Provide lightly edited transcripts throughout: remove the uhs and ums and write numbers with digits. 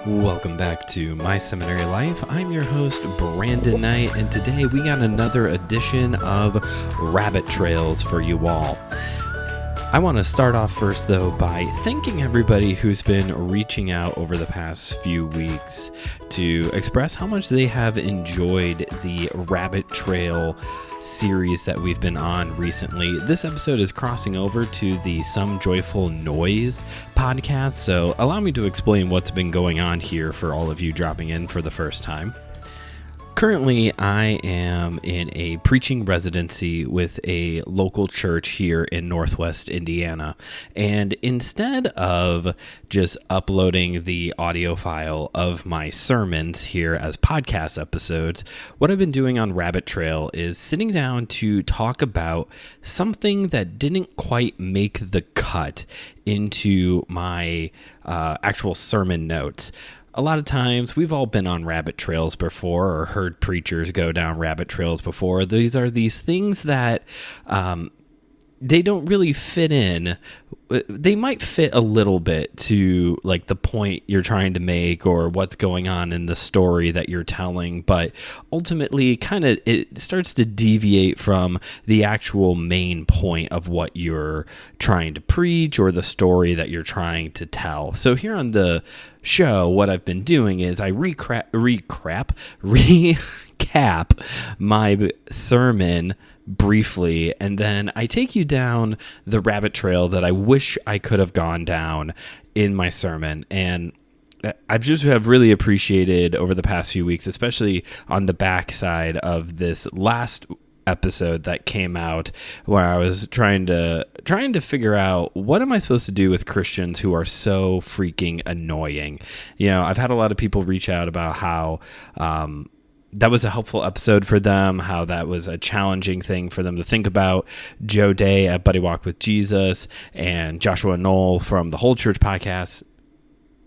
Welcome back to My Seminary Life. I'm your host, Brandon Knight, and today we got another edition of Rabbit Trails for you all. I want to start off first, though, by thanking everybody who's been reaching out over the past few weeks to express how much they have enjoyed the Rabbit Trail series that we've been on recently. This episode is crossing over to the Some Joyful Noise podcast, so allow me to explain what's been going on here for all of you dropping in for the first time. Currently, I am in a preaching residency with a local church here in Northwest Indiana. And instead of just uploading the audio file of my sermons here as podcast episodes, what I've been doing on Rabbit Trail is sitting down to talk about something that didn't quite make the cut into my actual sermon notes. A lot of times, we've all been on rabbit trails before or heard preachers go down rabbit trails before. These are these things that they don't really fit in. They might fit a little bit to like the point you're trying to make or what's going on in the story that you're telling, but ultimately it starts to deviate from the actual main point of what you're trying to preach or the story that you're trying to tell. So here on the show, what I've been doing is I recap my sermon briefly, and then I take you down the rabbit trail that I wish I could have gone down in my sermon. And I just have really appreciated over the past few weeks, especially on the backside of this last episode that came out, where I was trying to figure out what am I supposed to do with Christians who are so freaking annoying. You know, I've had a lot of people reach out about how that was a helpful episode for them, how that was a challenging thing for them to think about. Joe Day at Buddy Walk with Jesus and Joshua Knoll from the Whole Church podcast,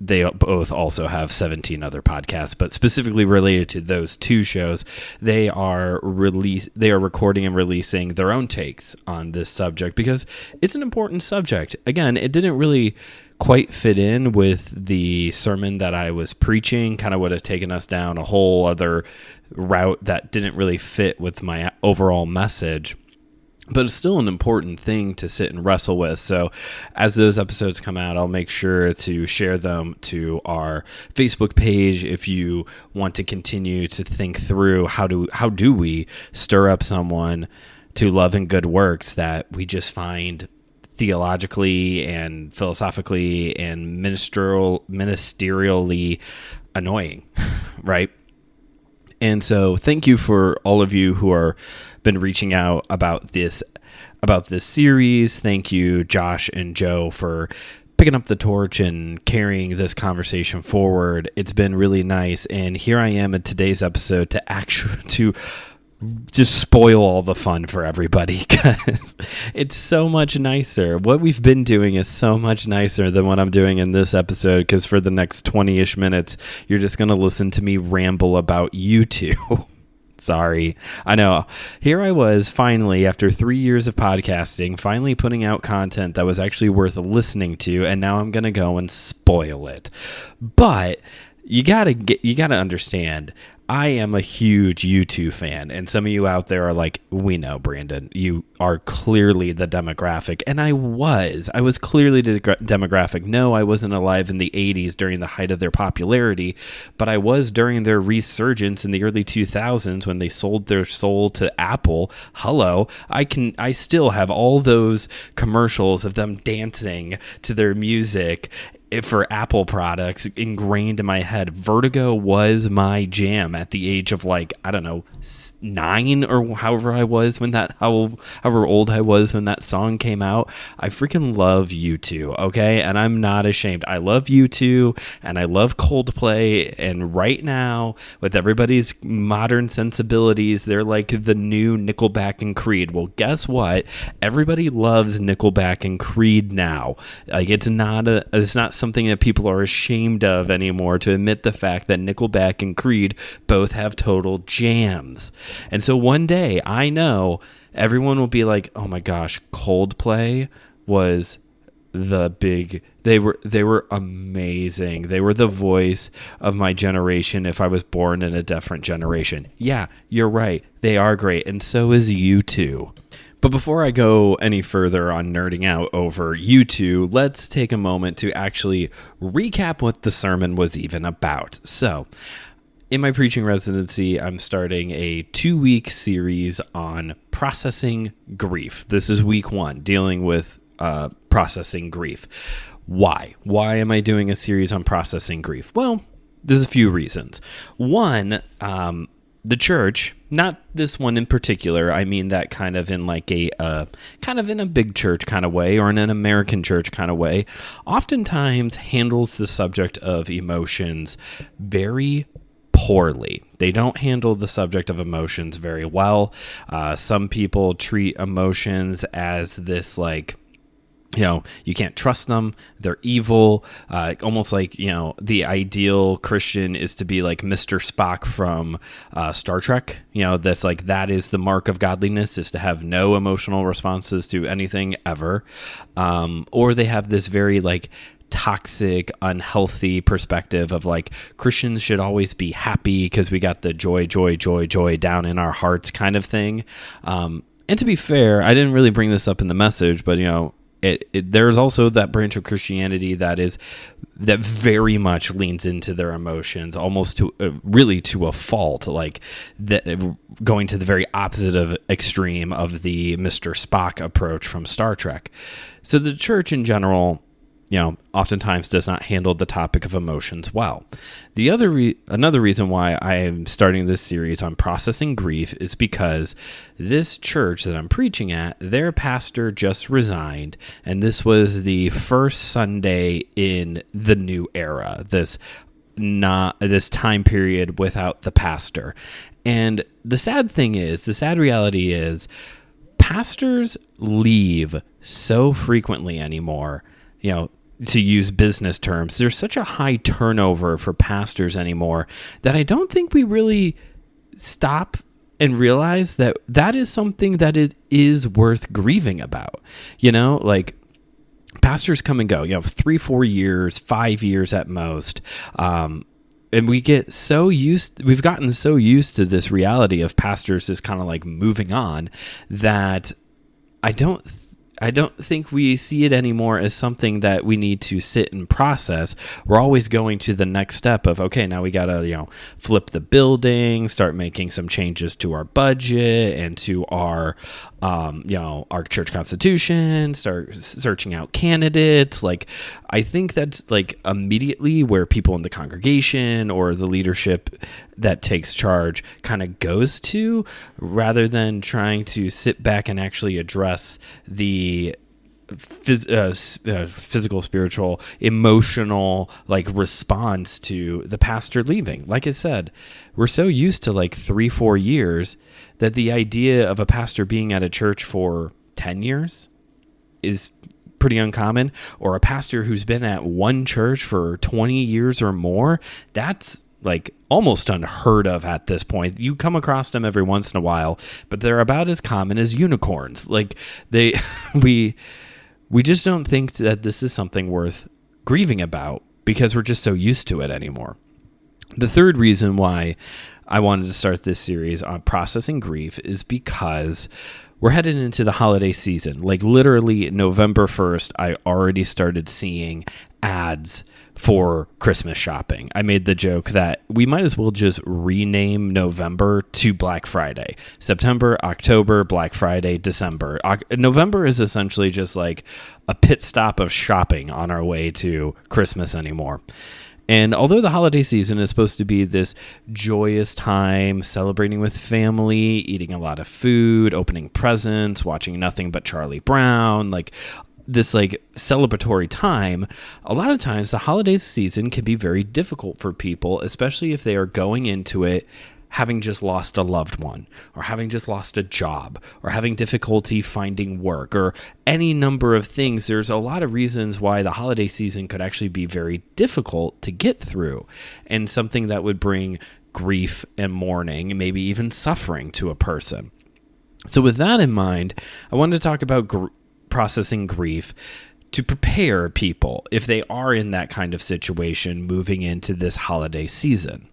they both also have 17 other podcasts, but specifically related to those two shows, they are recording and releasing their own takes on this subject because it's an important subject. Again, it didn't really quite fit in with the sermon that I was preaching, kind of would have taken us down a whole other route that didn't really fit with my overall message. But it's still an important thing to sit and wrestle with. So as those episodes come out, I'll make sure to share them to our Facebook page. If you want to continue to think through how do we stir up someone to love and good works that we just find theologically and philosophically and ministerially annoying, right? And so thank you for all of you who are been reaching out about this series. Thank you, Josh and Joe, for picking up the torch and carrying this conversation forward. It's been really nice. And here I am in today's episode to just spoil all the fun for everybody because it's so much nicer. What we've been doing is so much nicer than what I'm doing in this episode, because for the next 20-ish minutes, you're just going to listen to me ramble about you two. Sorry. I know. Here I was finally, after 3 years of podcasting, finally putting out content that was actually worth listening to, and now I'm going to go and spoil it. But you got to understand, I am a huge U2 fan, and some of you out there are like, we know, Brandon, you are clearly the demographic. And I was clearly the demographic. No, I wasn't alive in the 80s during the height of their popularity, but I was during their resurgence in the early 2000s when they sold their soul to Apple. Hello, I still have all those commercials of them dancing to their music for Apple products ingrained in my head. Vertigo was my jam at the age of 9 or however old I was when that song came out. I freaking love U2, okay? And I'm not ashamed. I love U2 and I love Coldplay, and right now, with everybody's modern sensibilities, they're like the new Nickelback and Creed. Well, guess what? Everybody loves Nickelback and Creed now. Like, it's not something that people are ashamed of anymore, to admit the fact that Nickelback and Creed both have total jams. And so one day, I know everyone will be like, oh my gosh, Coldplay was they were amazing. They were the voice of my generation if I was born in a different generation. Yeah, you're right. They are great, and so is U2. But before I go any further on nerding out over U2, let's take a moment to actually recap what the sermon was even about. So, in my preaching residency, I'm starting a 2-week series on processing grief. This is week 1, dealing with processing grief. Why? Why am I doing a series on processing grief? Well, there's a few reasons. One, the church, not this one in particular, I mean that kind of in like a kind of in a big church kind of way, or in an American church kind of way, oftentimes handles the subject of emotions very poorly. They don't handle the subject of emotions very well. Some people treat emotions as this like, you can't trust them. They're evil. Almost like, the ideal Christian is to be like Mr. Spock from Star Trek. That's like, that is the mark of godliness, is to have no emotional responses to anything ever. Or they have this very like toxic, unhealthy perspective of like Christians should always be happy because we got the joy down in our hearts kind of thing. And to be fair, I didn't really bring this up in the message, but there's also that branch of Christianity that very much leans into their emotions, almost to really to a fault, like that, going to the very opposite of extreme of the Mr. Spock approach from Star Trek. So the church in general, oftentimes does not handle the topic of emotions well. Another reason why I am starting this series on processing grief is because this church that I'm preaching at, their pastor just resigned, and this was the first Sunday in the new era, this time period without the pastor. And the sad reality is, pastors leave so frequently anymore. To use business terms, there's such a high turnover for pastors anymore that I don't think we really stop and realize that is something that it is worth grieving about. Like pastors come and go, 3-4 years, 5 years at most. And we've gotten so used to this reality of pastors just kind of like moving on that I don't think we see it anymore as something that we need to sit and process. We're always going to the next step of, okay, now we got to, flip the building, start making some changes to our budget and to our church constitution, start searching out candidates. Like, I think that's like immediately where people in the congregation or the leadership that takes charge kind of goes to, rather than trying to sit back and actually address the physical, spiritual, emotional response to the pastor leaving. Like I said, we're so used to 3-4 years that the idea of a pastor being at a church for 10 years is pretty uncommon, or a pastor who's been at one church for 20 years or more. That's almost unheard of at this point. You come across them every once in a while, but they're about as common as unicorns. We just don't think that this is something worth grieving about because we're just so used to it anymore. The third reason why I wanted to start this series on processing grief is because we're headed into the holiday season. Literally November 1st, I already started seeing ads for Christmas shopping. I made the joke that we might as well just rename November to Black Friday. September, October, Black Friday, December. November is essentially just like a pit stop of shopping on our way to Christmas anymore. And although the holiday season is supposed to be this joyous time, celebrating with family, eating a lot of food, opening presents, watching nothing but Charlie Brown, this celebratory time, a lot of times the holiday season can be very difficult for people, especially if they are going into it having just lost a loved one, or having just lost a job, or having difficulty finding work, or any number of things. There's a lot of reasons why the holiday season could actually be very difficult to get through, and something that would bring grief and mourning, and maybe even suffering to a person. So with that in mind, I wanted to talk about processing grief to prepare people if they are in that kind of situation moving into this holiday season.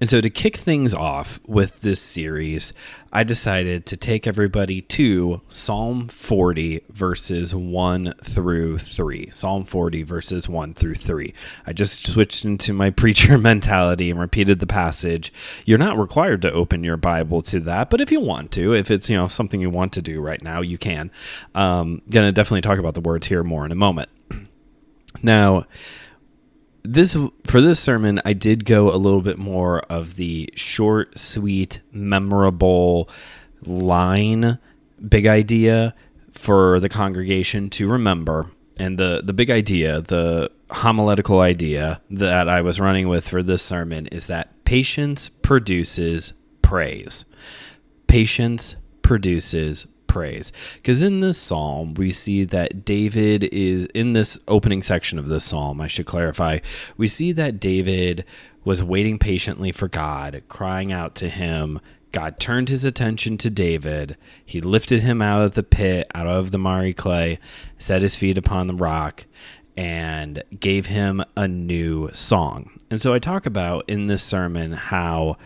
And so to kick things off with this series, I decided to take everybody to Psalm 40 verses 1 through 3. Psalm 40 verses 1 through 3. I just switched into my preacher mentality and repeated the passage. You're not required to open your Bible to that, but if you want to, if it's something you want to do right now, you can. Going to definitely talk about the words here more in a moment. Now, for this sermon, I did go a little bit more of the short, sweet, memorable line, big idea for the congregation to remember. And the big idea, the homiletical idea that I was running with for this sermon is that patience produces praise. Patience produces praise. Because in this psalm, we see that David is, in this opening section of this psalm, I should clarify, we see that David was waiting patiently for God, crying out to him. God turned his attention to David. He lifted him out of the pit, out of the miry clay, set his feet upon the rock, and gave him a new song. And so I talk about in this sermon how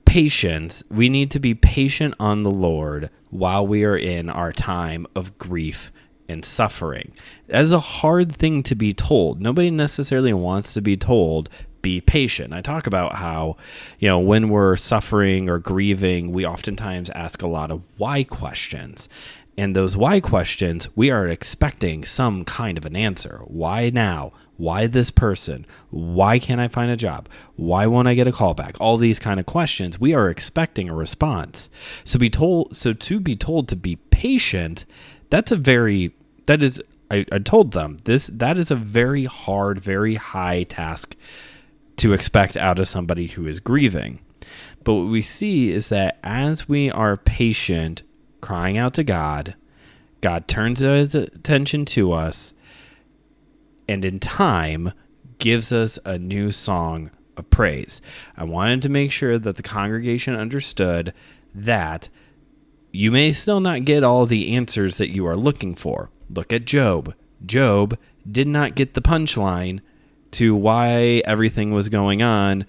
patience, we need to be patient on the Lord while we are in our time of grief and suffering. That is a hard thing to be told. Nobody necessarily wants to be told, be patient. I talk about how, when we're suffering or grieving, we oftentimes ask a lot of why questions. And those why questions, we are expecting some kind of an answer. Why now? Why this person? Why can't I find a job? Why won't I get a call back? All these kind of questions, we are expecting a response. To be told to be patient, I told them that is a very hard, very high task to expect out of somebody who is grieving. But what we see is that as we are patient, crying out to God, God turns his attention to us, and in time gives us a new song of praise. I wanted to make sure that the congregation understood that you may still not get all the answers that you are looking for. Look at Job. Job did not get the punchline to why everything was going on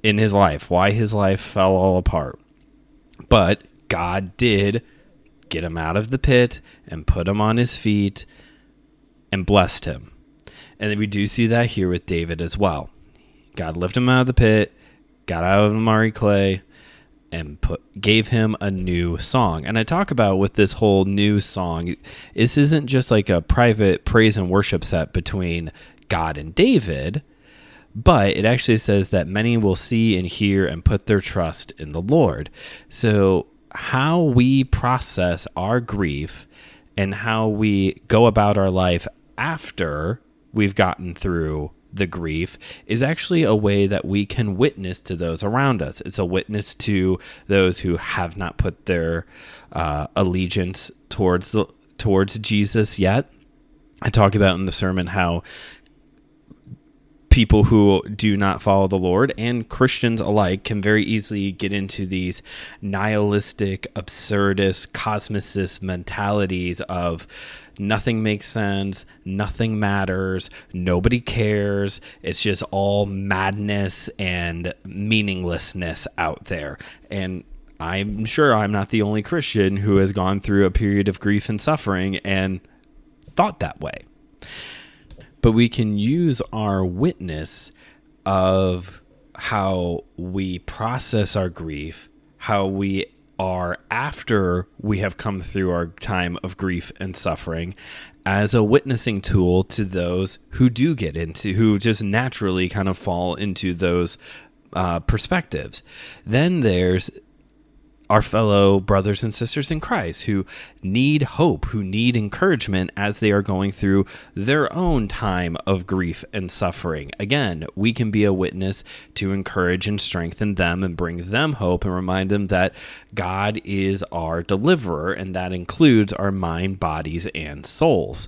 in his life, why his life fell all apart. But God did get him out of the pit and put him on his feet and blessed him. And then we do see that here with David as well. God lifted him out of the pit, got out of the miry clay, and gave him a new song. And I talk about with this whole new song, this isn't just like a private praise and worship set between God and David, but it actually says that many will see and hear and put their trust in the Lord. So how we process our grief and how we go about our life after we've gotten through the grief is actually a way that we can witness to those around us. It's a witness to those who have not put their allegiance towards Jesus yet. I talk about in the sermon how people who do not follow the Lord and Christians alike can very easily get into these nihilistic, absurdist, cosmicist mentalities of nothing makes sense, nothing matters, nobody cares, it's just all madness and meaninglessness out there. And I'm sure I'm not the only Christian who has gone through a period of grief and suffering and thought that way. But we can use our witness of how we process our grief, how we are after we have come through our time of grief and suffering, as a witnessing tool to those who who just naturally kind of fall into those perspectives. Then there's our fellow brothers and sisters in Christ who need hope, who need encouragement as they are going through their own time of grief and suffering. Again, we can be a witness to encourage and strengthen them and bring them hope and remind them that God is our deliverer, and that includes our mind, bodies, and souls.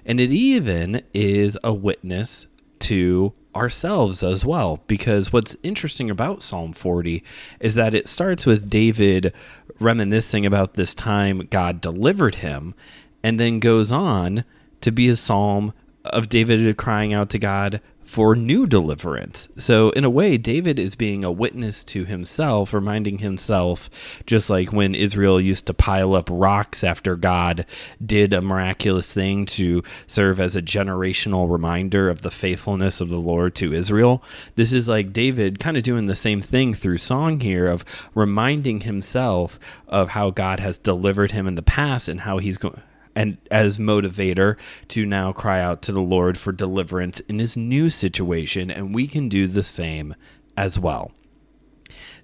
And it even is a witness to ourselves as well, because what's interesting about Psalm 40 is that it starts with David reminiscing about this time God delivered him, and then goes on to be a psalm of David crying out to God for new deliverance. So in a way, David is being a witness to himself, reminding himself, just like when Israel used to pile up rocks after God did a miraculous thing to serve as a generational reminder of the faithfulness of the Lord to Israel. This is like David kind of doing the same thing through song here, of reminding himself of how God has delivered him in the past and how he's going, and as motivator to now cry out to the Lord for deliverance in his new situation, and we can do the same as well.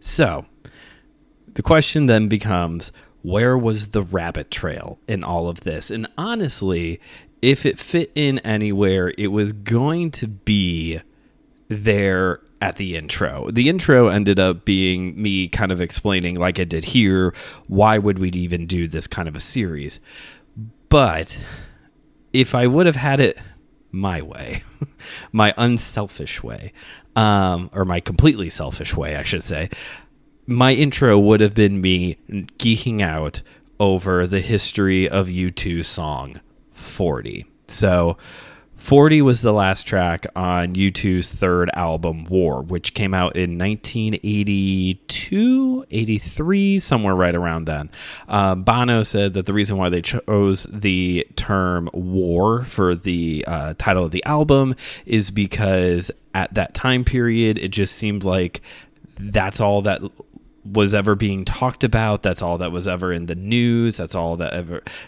So the question then becomes, where was the rabbit trail in all of this? And honestly, if it fit in anywhere, it was going to be there at the intro. The intro ended up being me kind of explaining, like I did here, why would we even do this kind of a series? But if I would have had it my way, my unselfish way, or my completely selfish way, I should say, my intro would have been me geeking out over the history of U2's song 40. So 40 was the last track on U2's third album, War, which came out in 1982, 83, somewhere right around then. Bono said that the reason why they chose the term War for the title of the album is because at that time period, it just seemed like that's all that was ever being talked about. That's all that was ever in the news. That's all that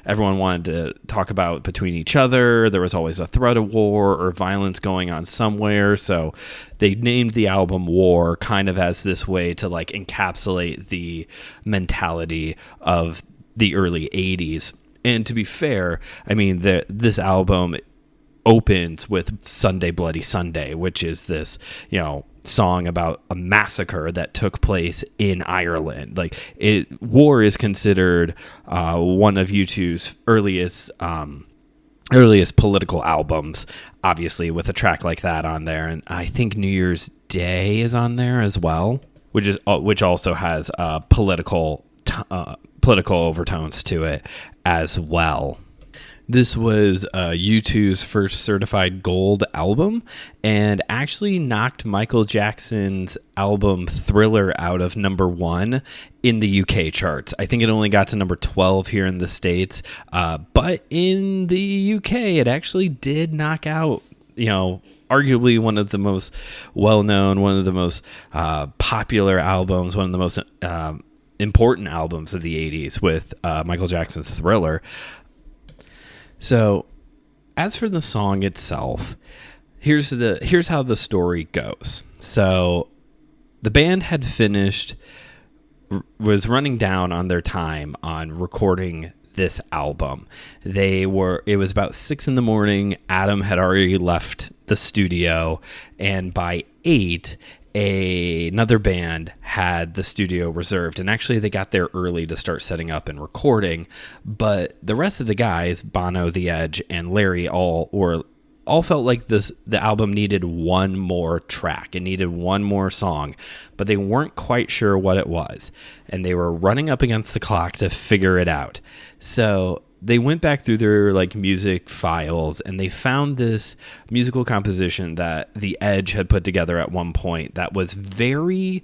everyone wanted to talk about between each other. There was always a threat of war or violence going on somewhere. So they named the album War kind of as this way to like encapsulate the mentality of the early 80s. And to be fair, I mean, this album opens with Sunday Bloody Sunday, which is this, song about a massacre that took place in Ireland. War is considered one of U2's earliest political albums, obviously, with a track like that on there. And I think New Year's Day is on there as well, which also has political overtones to it as well. This was U2's first certified gold album and actually knocked Michael Jackson's album Thriller out of number 1 in the UK charts. I think it only got to number 12 here in the States, but in the UK it actually did knock out, arguably one of the most well-known, one of the most popular albums, one of the most important albums of the 80s with Michael Jackson's Thriller. So, as for the song itself, here's how the story goes. So, the band had was running down on their time on recording this album. It was about 6 a.m. Adam had already left the studio, and by 8, another band had the studio reserved, and actually they got there early to start setting up and recording, but the rest of the guys, Bono, The Edge, and Larry, all felt like the album needed one more track. It needed one more song, but they weren't quite sure what it was, and they were running up against the clock to figure it out. So they went back through their music files, and they found this musical composition that The Edge had put together at one point that was very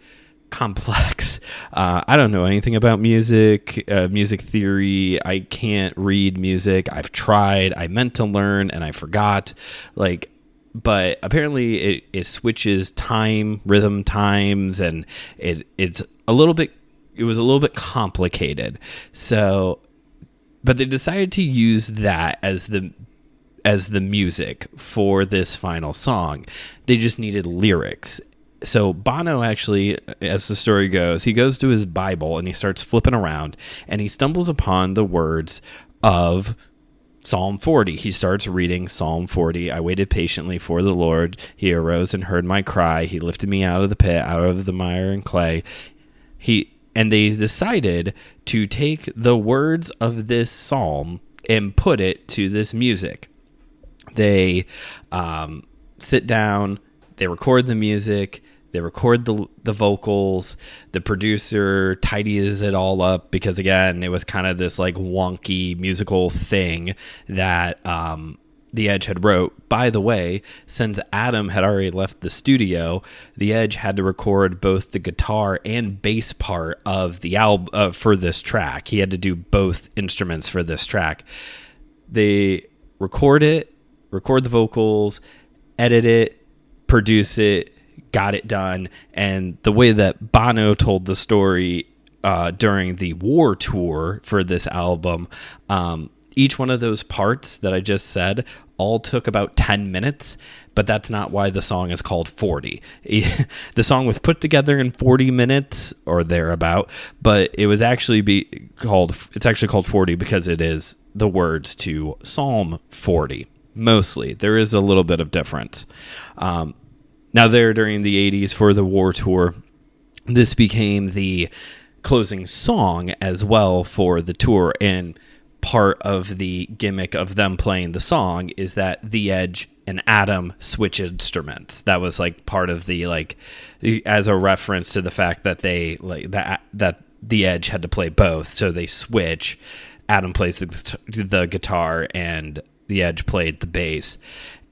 complex. I don't know anything about music theory. I can't read music. I've tried. I meant to learn and I forgot. But apparently it switches rhythm times, and it was a little bit complicated. So, but they decided to use that as the music for this final song. They just needed lyrics. So Bono actually, as the story goes, he goes to his Bible and he starts flipping around, and he stumbles upon the words of Psalm 40. He starts reading Psalm 40. I waited patiently for the Lord. He arose and heard my cry. He lifted me out of the pit, out of the mire and clay. And they decided to take the words of this psalm and put it to this music. They sit down, they record the music, they record the vocals, the producer tidies it all up, because again, it was kind of this wonky musical thing that the Edge had wrote. By the way, since Adam had already left the studio, the Edge had to record both the guitar and bass part of the album for this track. He had to do both instruments for this track. They record the vocals, edit it, produce it, got it done. And the way that Bono told the story during the War tour for this album, each one of those parts that I just said all took about 10 minutes, but that's not why the song is called 40. The song was put together in 40 minutes or thereabout, but it was actually called 40 because it is the words to Psalm 40. Mostly. There is a little bit of difference. Now there during the 80s for the War tour, this became the closing song as well for the tour, and part of the gimmick of them playing the song is that the Edge and Adam switch instruments. That was like part of the, like, as a reference to the fact that they like that the Edge had to play both, so they switch. Adam plays the guitar and the Edge played the bass.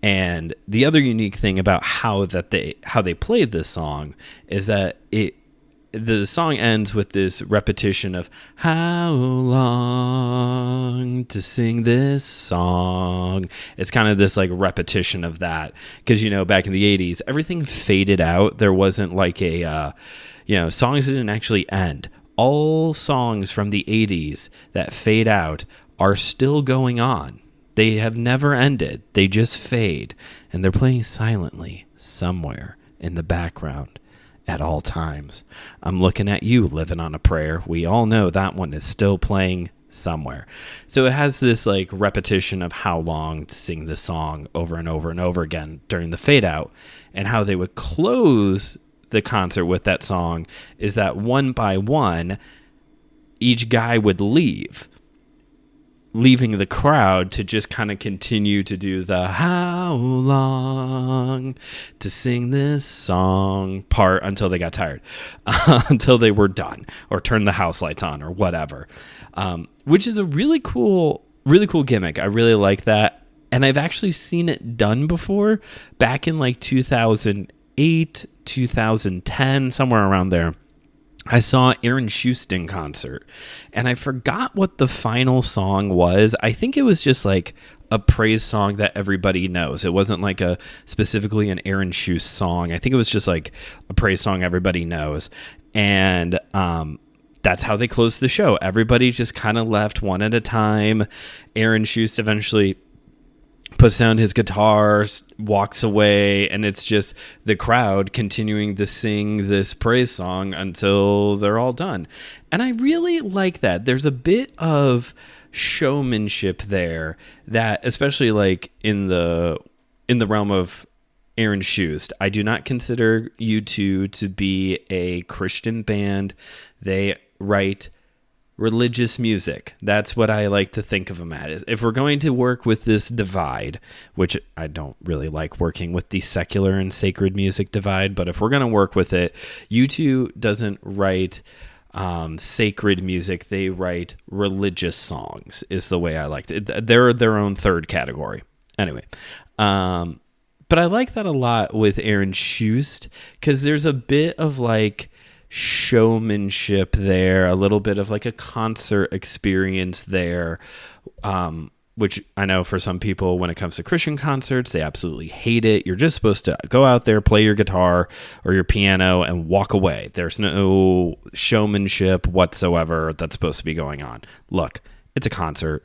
And the other unique thing about how they played this song is that the song ends with this repetition of how long to sing this song. It's kind of this like repetition of that, because back in the 80s everything faded out. There wasn't like a songs didn't actually end. All songs from the 80s that fade out are still going on. They have never ended. They just fade, and they're playing silently somewhere in the background at all times. I'm looking at you, Living on a Prayer. We all know that one is still playing somewhere. So it has this like repetition of how long to sing this song over and over and over again during the fade out. And how they would close the concert with that song is that one by one, each guy would leaving the crowd to just kind of continue to do the how long to sing this song part until they got tired, until they were done or turned the house lights on or whatever, which is a really cool gimmick. I really like that. And I've actually seen it done before back in like 2008, 2010, somewhere around there. I saw Aaron Schuster in concert, and I forgot what the final song was. I think it was just like a praise song that everybody knows. It wasn't like specifically an Aaron Schuster song. I think it was just like a praise song everybody knows. And that's how they closed the show. Everybody just kind of left one at a time. Aaron Schuster eventually puts down his guitar, walks away, and it's just the crowd continuing to sing this praise song until they're all done. And I really like that. There's a bit of showmanship there that, especially like in the realm of Aaron Schuster, I do not consider U2 to be a Christian band. They write religious music. That's what I like to think of them as. If we're going to work with this divide, which I don't really like working with the secular and sacred music divide, but if we're going to work with it, U2 doesn't write sacred music. They write religious songs is the way I like it. They're their own third category. Anyway, but I like that a lot with Aaron Schuster because there's a bit of like showmanship there, a little bit of like a concert experience there, which I know for some people when it comes to Christian concerts, they absolutely hate it. You're just supposed to go out there, play your guitar or your piano and walk away. There's no showmanship whatsoever that's supposed to be going on. Look, it's a concert.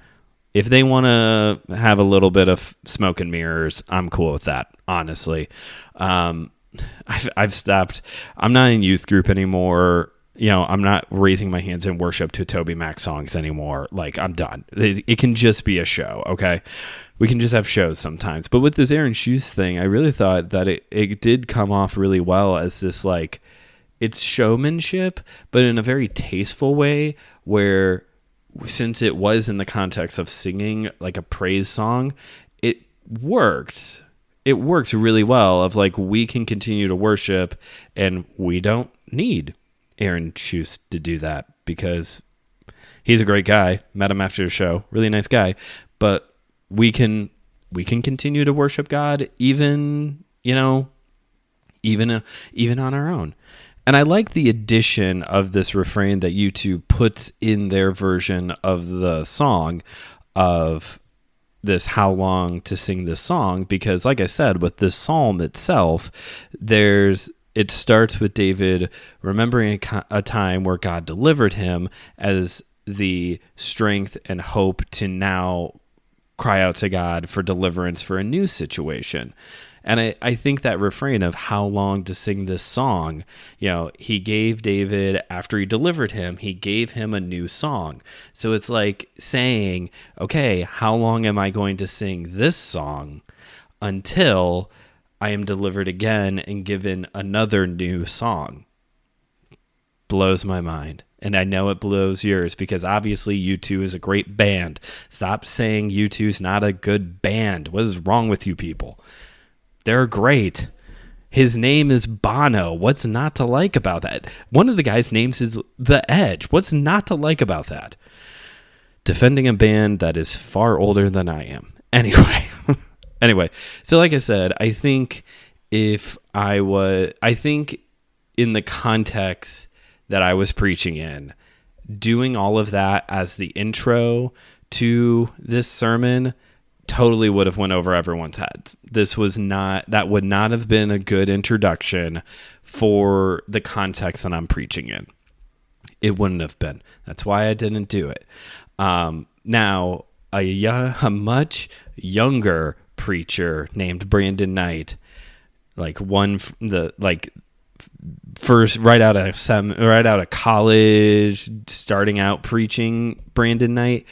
If they want to have a little bit of smoke and mirrors, I'm cool with that, honestly. I've stopped. I'm not in youth group anymore. I'm not raising my hands in worship to Toby Mac songs anymore. Like, I'm done. It can just be a show, okay? We can just have shows sometimes. But with this Aaron Schuster thing, I really thought that it did come off really well as this, like, it's showmanship, but in a very tasteful way where, since it was in the context of singing, like, a praise song, it worked. It works really well of like, we can continue to worship and we don't need Aaron Schuster to do that because he's a great guy. Met him after the show. Really nice guy. But we can we can continue to worship God even, even on our own. And I like the addition of this refrain that U2 puts in their version of the song of this how long to sing this song, because like I said, with this psalm itself, it starts with David remembering a time where God delivered him as the strength and hope to now cry out to God for deliverance for a new situation. And I think that refrain of how long to sing this song, he gave David, after he delivered him, he gave him a new song. So it's like saying, okay, how long am I going to sing this song until I am delivered again and given another new song? Blows my mind. And I know it blows yours, because obviously U2 is a great band. Stop saying U2 is not a good band. What is wrong with you people? They're great. His name is Bono. What's not to like about that? One of the guys' names is The Edge. What's not to like about that? Defending a band that is far older than I am. Anyway, so like I said, I think in the context that I was preaching in, doing all of that as the intro to this sermon totally would have went over everyone's heads. That would not have been a good introduction for the context that I'm preaching in. It wouldn't have been. That's why I didn't do it. Now, a much younger preacher named Brandon Knight, first right out of college, starting out preaching, Brandon Knight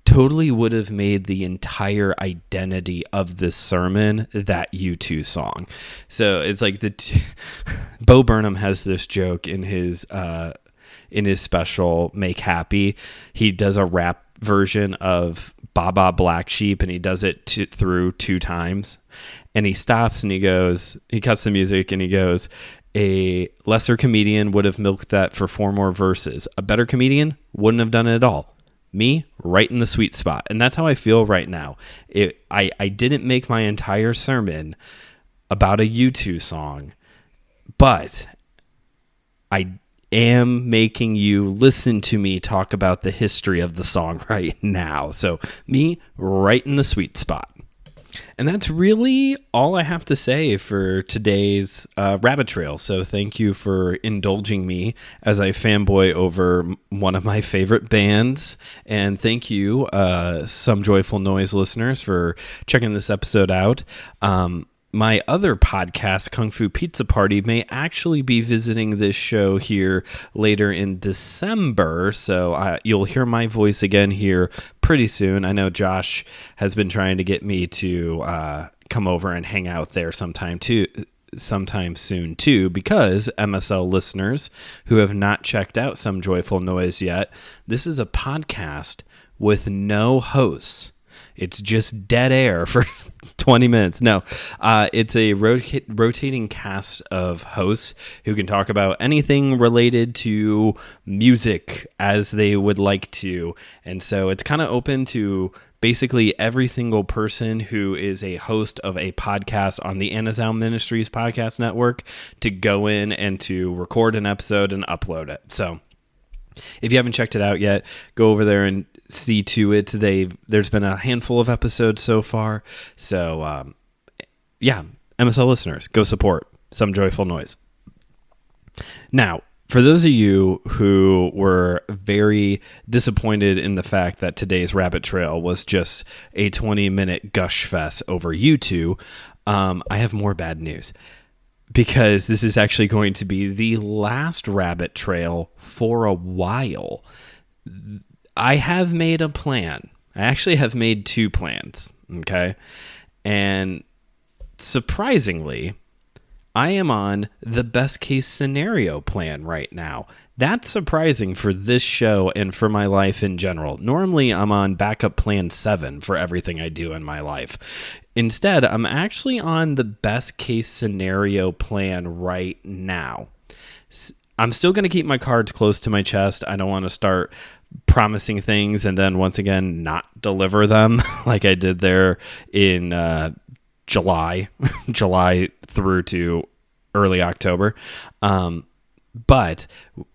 totally would have made the entire identity of this sermon that U2 song. So it's like Bo Burnham has this joke in his special Make Happy. He does a rap version of Baba Black Sheep, and he does it through 2 times. And he stops and he cuts the music and he goes, a lesser comedian would have milked that for 4 more verses. A better comedian wouldn't have done it at all. Me, right in the sweet spot. And that's how I feel right now. I didn't make my entire sermon about a U2 song, but I am making you listen to me talk about the history of the song right now. So me, right in the sweet spot. And that's really all I have to say for today's rabbit trail. So thank you for indulging me as I fanboy over one of my favorite bands. And thank you, Some Joyful Noise listeners, for checking this episode out. My other podcast, Kung Fu Pizza Party, may actually be visiting this show here later in December, so you'll hear my voice again here pretty soon. I know Josh has been trying to get me to come over and hang out there sometime soon too, because MSL listeners who have not checked out Some Joyful Noise yet, this is a podcast with no hosts. It's just dead air for 20 minutes. No, it's a rotating cast of hosts who can talk about anything related to music as they would like to. And so it's kind of open to basically every single person who is a host of a podcast on the Anazao Ministries podcast network to go in and to record an episode and upload it. So if you haven't checked it out yet, go over there and see to it. There's been a handful of episodes so far. So, MSL listeners, go support Some Joyful Noise. Now, for those of you who were very disappointed in the fact that today's rabbit trail was just a 20-minute gush fest over U2, I have more bad news. Because this is actually going to be the last rabbit trail for a while. I have made a plan. I actually have made 2 plans, okay? And surprisingly, I am on the best case scenario plan right now. That's surprising for this show and for my life in general. Normally, I'm on backup plan 7 for everything I do in my life. Instead, I'm actually on the best case scenario plan right now. I'm still going to keep my cards close to my chest. I don't want to start promising things and then once again not deliver them like I did there in July through to early October. But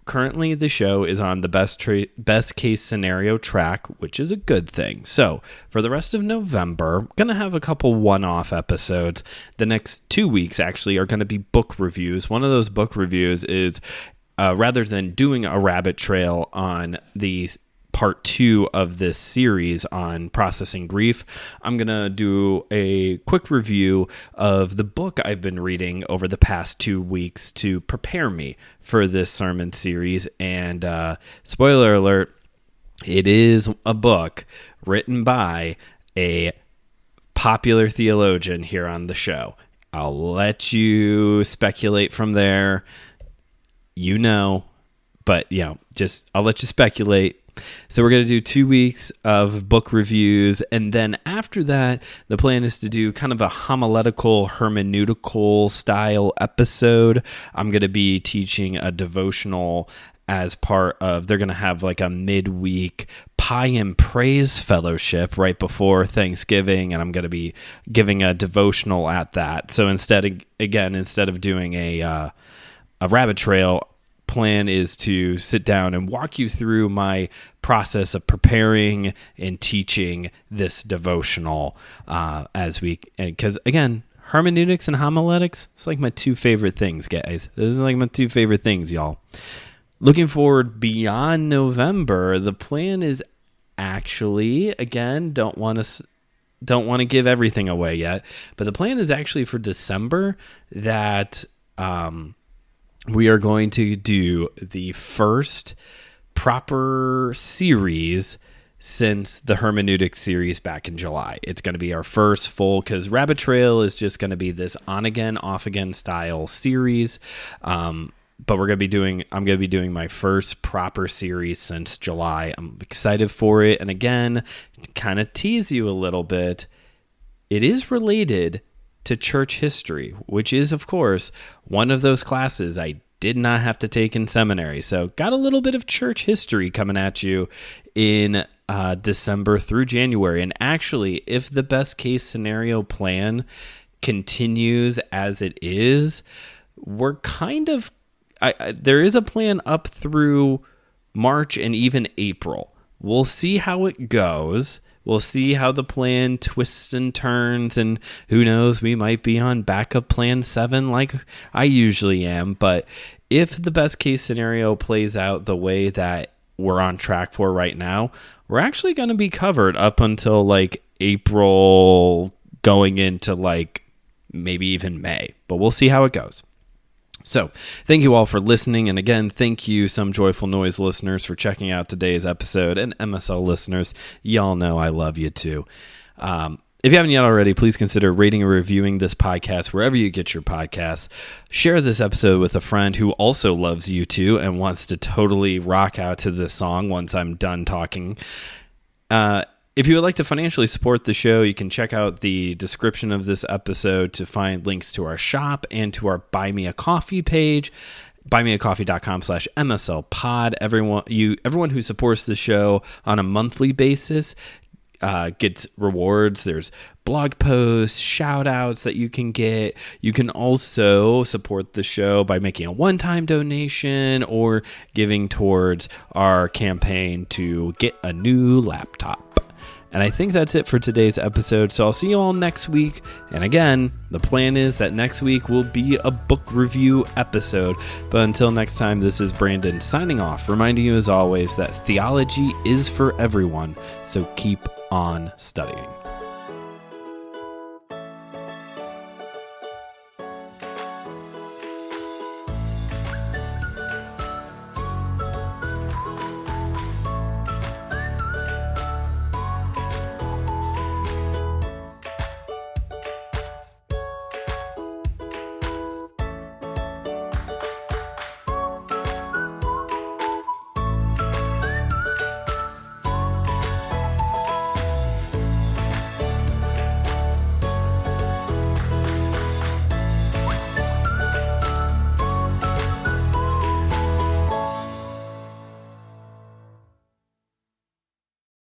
currently the show is on the best case scenario track, which is a good thing. So for the rest of November, I'm going to have a couple one-off episodes. The next 2 weeks actually are going to be book reviews. One of those book reviews is rather than doing a rabbit trail on the part 2 of this series on processing grief, I'm going to do a quick review of the book I've been reading over the past 2 weeks to prepare me for this sermon series. And spoiler alert, it is a book written by a popular theologian here on the show. I'll let you speculate from there. You know, but I'll let you speculate. So we're going to do 2 weeks of book reviews, and then after that, the plan is to do kind of a homiletical, hermeneutical style episode. I'm going to be teaching a devotional as part of, they're going to have like a midweek Pie and Praise fellowship right before Thanksgiving, and I'm going to be giving a devotional at that. So instead of doing a rabbit trail, plan is to sit down and walk you through my process of preparing and teaching this devotional because again, hermeneutics and homiletics, it's like my 2 favorite things, guys. This is like my 2 favorite things, y'all. Looking forward beyond November, the plan is actually, again, don't want to give everything away yet, but the plan is actually for December that we are going to do the first proper series since the hermeneutics series back in July. It's going to be our first full, because Rabbit Trail is just going to be this on again, off again style series. But I'm going to be doing my first proper series since July. I'm excited for it. And again, to kind of tease you a little bit, it is related to church history, which is, of course, one of those classes I did not have to take in seminary. So got a little bit of church history coming at you in December through January. And actually, if the best case scenario plan continues as it is, we're kind of, there is a plan up through March and even April. We'll see how it goes. We'll see how the plan twists and turns, and who knows, we might be on backup plan 7 like I usually am. But if the best case scenario plays out the way that we're on track for right now, we're actually going to be covered up until like April, going into like maybe even May. But we'll see how it goes. So thank you all for listening. And again, thank you, Some Joyful Noise listeners, for checking out today's episode. And MSL listeners, y'all know I love you too. If you haven't yet already, please consider rating and reviewing this podcast wherever you get your podcasts. Share this episode with a friend who also loves U2 and wants to totally rock out to this song once I'm done talking. If you would like to financially support the show, you can check out the description of this episode to find links to our shop and to our Buy Me a Coffee page, buymeacoffee.com/MSLpod. Everyone who supports the show on a monthly basis gets rewards. There's blog posts, shout outs that you can get. You can also support the show by making a one-time donation or giving towards our campaign to get a new laptop. And I think that's it for today's episode. So I'll see you all next week. And again, the plan is that next week will be a book review episode. But until next time, this is Brandon signing off, reminding you as always that theology is for everyone. So keep on studying.